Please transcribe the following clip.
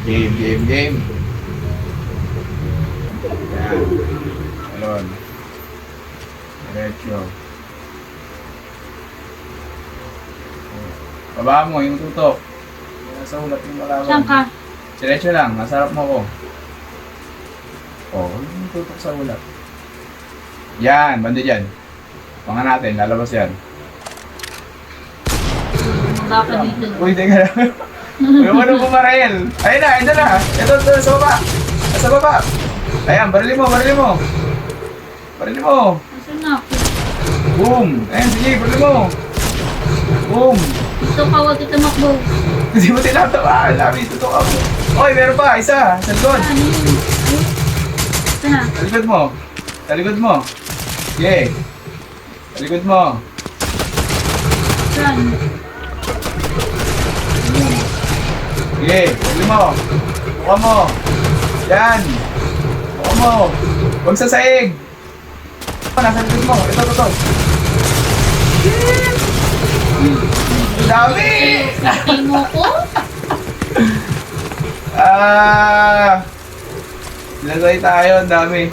Game, game, game. Yan. Alon. Diretso. Baba mo, yung tutok. Nasa ulat yung malaman. Saan ka? Diretso lang, nasa harap mo ko. Oh, yung tutok sa ulat. Yan, banda dyan. Mga natin, lalabas yan. Baka dito. Uy, teka lang. Uy, ano bumarel? Ayun na, ayun na. Ito, sa baba. Sa baba. Ayan, barilin mo, barilin mo. Barilin mo. Saan na ako? Boom. Ayan, sige, barilin mo. Boom. Dito ka, huwag ito makbo. Hindi mo tinatawa. Labi, tutok ako. Oy, meron pa, isa. Sa likod. Ano yun? Ito na. Sa likod mo. Sa likod mo. Sige. Sa likod mo. Saan? Sige, barilin mo. Buka mo. Yan. Buka mo. Huwag sa saig. Nasa likod mo. Ito. Dami! Hindi mo ko? Lagay tayo, ang dami.